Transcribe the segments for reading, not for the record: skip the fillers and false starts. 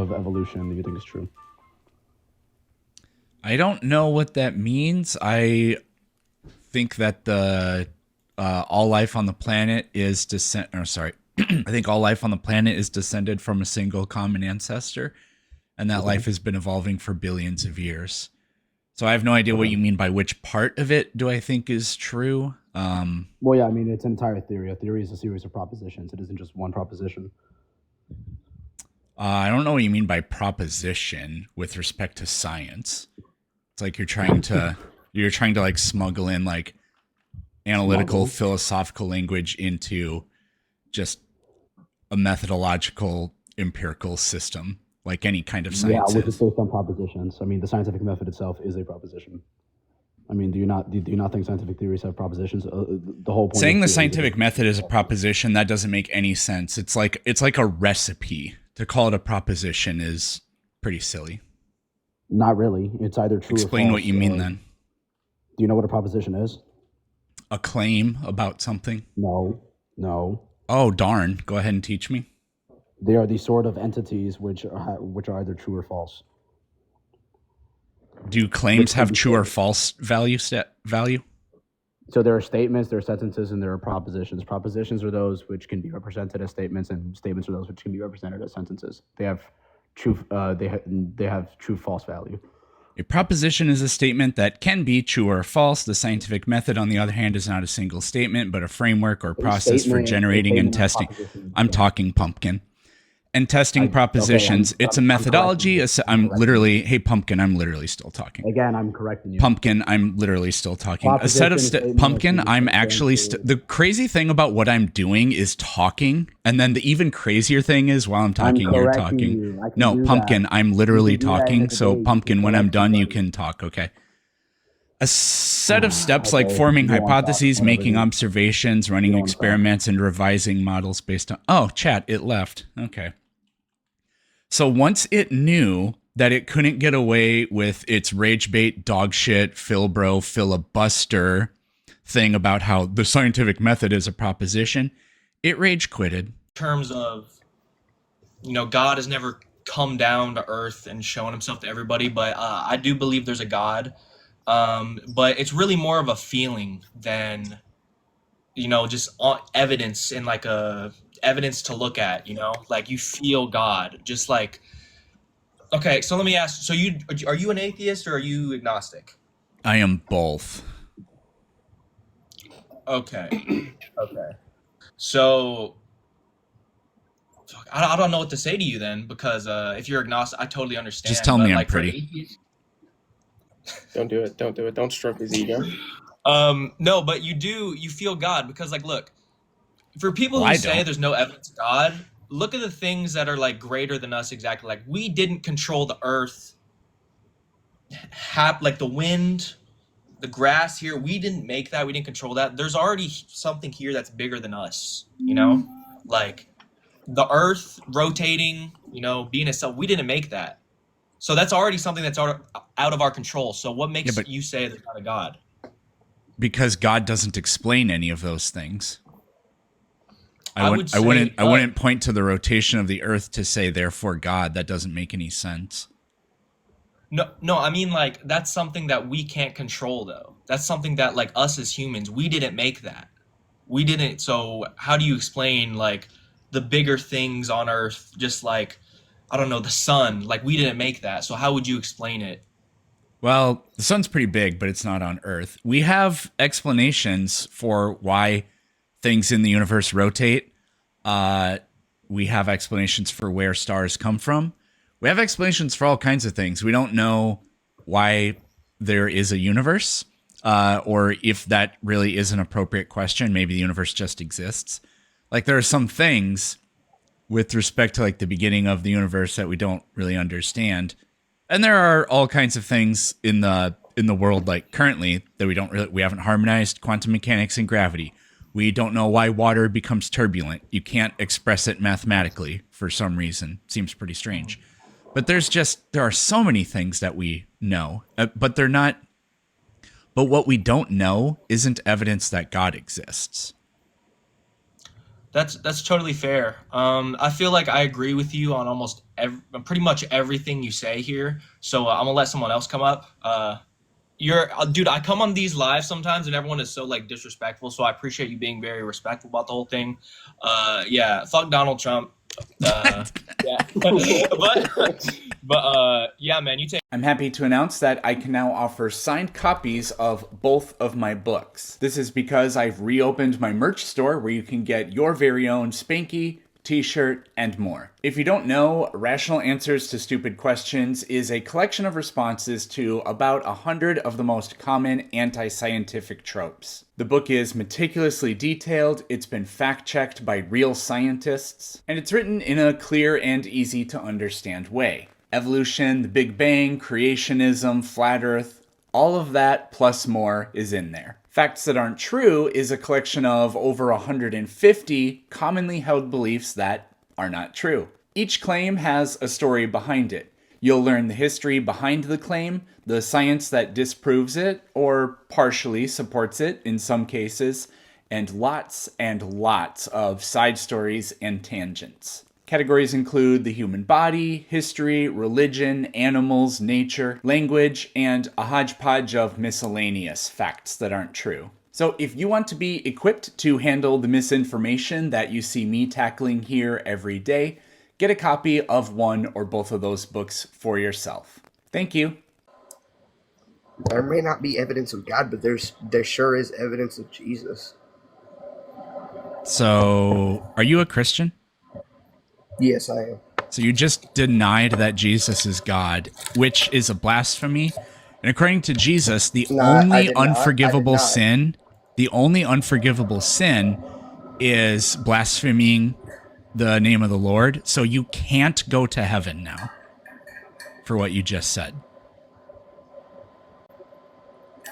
of evolution that you think is true? I don't know what that means. I think that the all life on the planet is I think all life on the planet is descended from a single common ancestor, and that Okay. life has been evolving for billions of years. So I have no idea what Okay. you mean by which part of it do I think is true. Well, yeah, I mean, it's an entire theory. A theory is a series of propositions. It isn't just one proposition. I don't know what you mean by proposition with respect to science. It's like you're trying to like smuggle in like analytical Smuggle. philosophical language into just a methodological empirical system like any kind of Yeah, science which is is. based on propositions. I mean, the scientific method itself is a proposition. I mean, do you not think scientific theories have propositions? The whole point Saying of the theories is scientific method is a proposition, that doesn't make any sense. It's like a recipe. To call it a proposition is pretty silly. not really. It's either true or Explain what false. you mean then. Do you know what a proposition is? A claim about something. No, no. Oh darn, go ahead and teach me. They are the sort of entities which are either true or false. Do Which claims can have be true or false. false value? So there are statements, there are sentences, and there are propositions. Propositions are those which can be represented as statements, and statements are those which can be represented as sentences. They have true. They have true false value. A proposition is a statement that can be true or false. The scientific method, on the other hand, is not a single statement, but a framework or process for A generating and statement and a testing. proposition. I'm talking pumpkin. And testing Okay. propositions. It's a I'm correcting methodology. you. I'm I'm correcting you. literally, hey, pumpkin, I'm literally still talking. Again, I'm correcting you. Pumpkin, I'm literally still talking. A set of Proposition statement has two pumpkin, I'm distinct actually things. the crazy thing about what I'm doing is talking, and then the even crazier thing is while I'm I'm talking, you're correcting talking. you. I can No, do that. pumpkin, I'm You literally can do that in a talking. So debate. You can pumpkin, when I'm correct done, you somebody. can talk. Okay. A set of steps like Okay, forming go on, talk. hypotheses, Whatever, making dude. observations, You running don't want to talk. experiments, and revising models based on. Oh, chat, it left. Okay. So once it knew that it couldn't get away with its rage bait, dog shit, filbro, filibuster thing about how the scientific method is a proposition, it rage quitted. Terms of, God has never come down to earth and shown himself to everybody, but I do believe there's a God. But it's really more of a feeling than, just evidence and like a evidence to look at, like you feel God, just like, okay, so let me ask, so are you an atheist or are you agnostic? I am both. Okay. Okay. So I don't know what to say to you then, because if you're agnostic, I totally Just understand. tell But me I'm like for pretty. atheists, Don't do it. Don't do it. Don't stroke his ego. no, but you feel God because like look, for people Well, who I say don't. there's no evidence of God, look at the things that are like greater than us exactly. Like we didn't control the earth, like the wind, the grass here. We didn't make that. We didn't control that. There's already something here that's bigger than us. Like the earth rotating. Being itself. We didn't make that. So that's already something that's out of our control. So what Yeah, makes but you say there's not a God? because God doesn't explain any of those things. I would I say, wouldn't point to the rotation of the earth to say therefore God. That doesn't make any sense. no. I mean, like that's something that we can't control, though. That's something that, like us as humans, we didn't make that. We didn't. So how do you explain like the bigger things on Earth? Just like I don't know, the sun. Like we didn't make that. So how would you explain it? Well, the sun's pretty big, but it's not on Earth. We have explanations for why things in the universe rotate. We have explanations for where stars come from. We have explanations for all kinds of things. We don't know why there is a universe, or if that really is an appropriate question. Maybe the universe just exists. Like there are some things with respect to like the beginning of the universe that we don't really understand. And there are all kinds of things in the world like currently that we haven't harmonized quantum mechanics and gravity. We don't know why water becomes turbulent. You can't express it mathematically for some reason. Seems pretty strange. But there are so many things that we know, but they're not. But what we don't know isn't evidence that God exists. That's totally fair. I feel like I agree with you on pretty much everything you say here. So I'm gonna let someone else come up. Dude. I come on these lives sometimes, and everyone is so like disrespectful. So I appreciate you being very respectful about the whole thing. Yeah, fuck Donald Trump. Yeah, yeah, man. You take. I'm happy to announce that I can now offer signed copies of both of my books. This is because I've reopened my merch store where you can get your very own Spanky, t-shirt, and more. If you don't know, Rational Answers to Stupid Questions is a collection of responses to about 100 of the most common anti-scientific tropes. The book is meticulously detailed, it's been fact-checked by real scientists, and it's written in a clear and easy to understand way. Evolution, the Big Bang, creationism, flat Earth, all of that plus more is in there. Facts That Aren't True is a collection of over 150 commonly held beliefs that are not true. Each claim has a story behind it. You'll learn the history behind the claim, the science that disproves it, or partially supports it in some cases, and lots of side stories and tangents. Categories include the human body, history, religion, animals, nature, language, and a hodgepodge of miscellaneous facts that aren't true. So if you want to be equipped to handle the misinformation that you see me tackling here every day, get a copy of one or both of those books for yourself. Thank you. There may not be evidence of God, but there sure is evidence of Jesus. So, are you a Christian? Yes, I am. So you just denied that Jesus is God, which is a blasphemy. And according to Jesus, the only unforgivable sin is blaspheming the name of the Lord. So you can't go to heaven now for what you just said.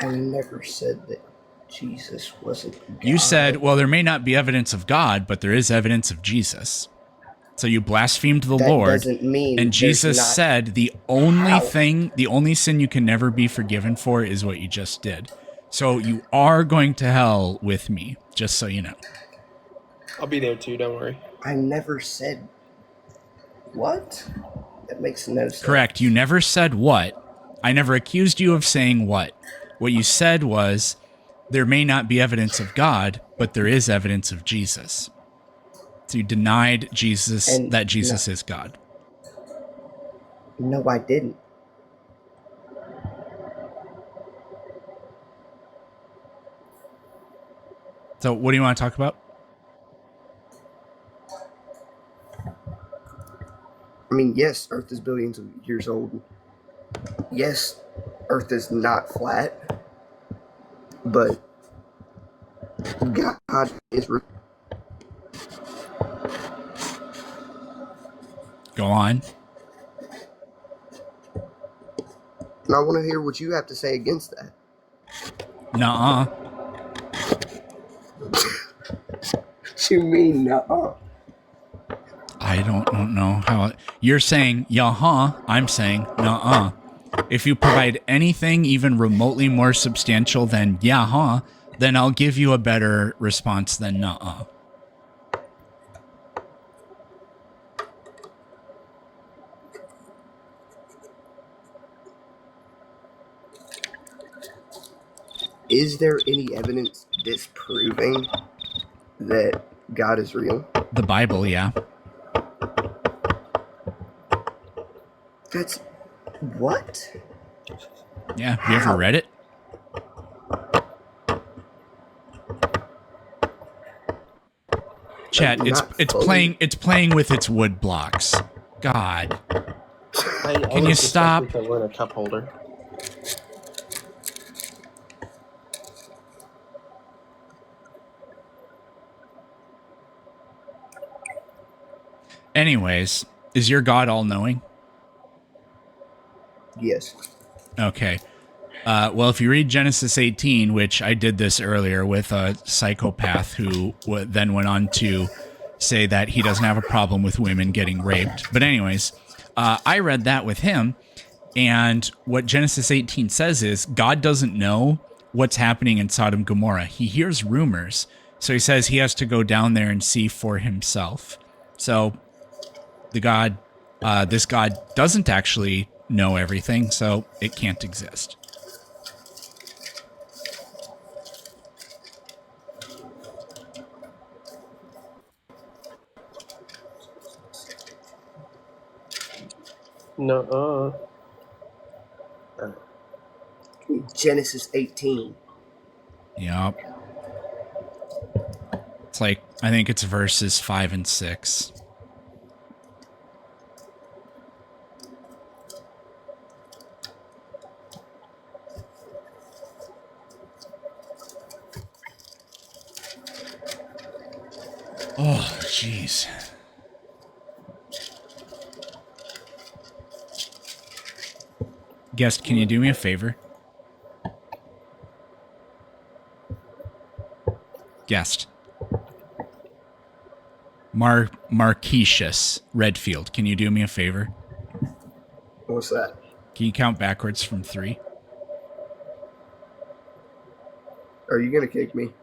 I never said that Jesus wasn't God. You said, well, there may not be evidence of God, but there is evidence of Jesus. So you blasphemed the Lord, doesn't mean and Jesus said the only sin you can never be forgiven for is what you just did. So you are going to hell with me, just so you know. I'll be there too, don't worry. I never said what? That makes no sense. Correct. You never said what. I never accused you of saying what. What you said was, there may not be evidence of God, but there is evidence of Jesus. So you denied Jesus, that Jesus is God. No, I didn't. So what do you want to talk about? I mean, yes, Earth is billions of years old. Yes, Earth is not flat. But God is real. Go on. And I want to hear what you have to say against that. Nuh-uh. What you mean, nuh-uh? I don't know how... You're saying, yeah-huh. I'm saying, nuh-uh. If you provide anything even remotely more substantial than yeah-huh, then I'll give you a better response than nuh-uh. Is there any evidence disproving that God is real? The Bible, yeah. That's... what? Yeah, have you ever read it? Chat, it's playing with its wood blocks. God. Can you stop? To win a cup holder. Anyways, is your God all-knowing? Yes. Okay. Well, if you read Genesis 18, which I did this earlier with a psychopath who then went on to say that he doesn't have a problem with women getting raped. But anyways, I read that with him, and what Genesis 18 says is God doesn't know what's happening in Sodom and Gomorrah. He hears rumors, So he says he has to go down there and see for himself. So this God doesn't actually know everything, so it can't exist. No. Genesis 18. Yep. It's like, I think it's verses 5 and 6. Oh, jeez. Guest, can you do me a favor? Guest. Marquisius Redfield, can you do me a favor? What's that? Can you count backwards from 3? Are you gonna kick me?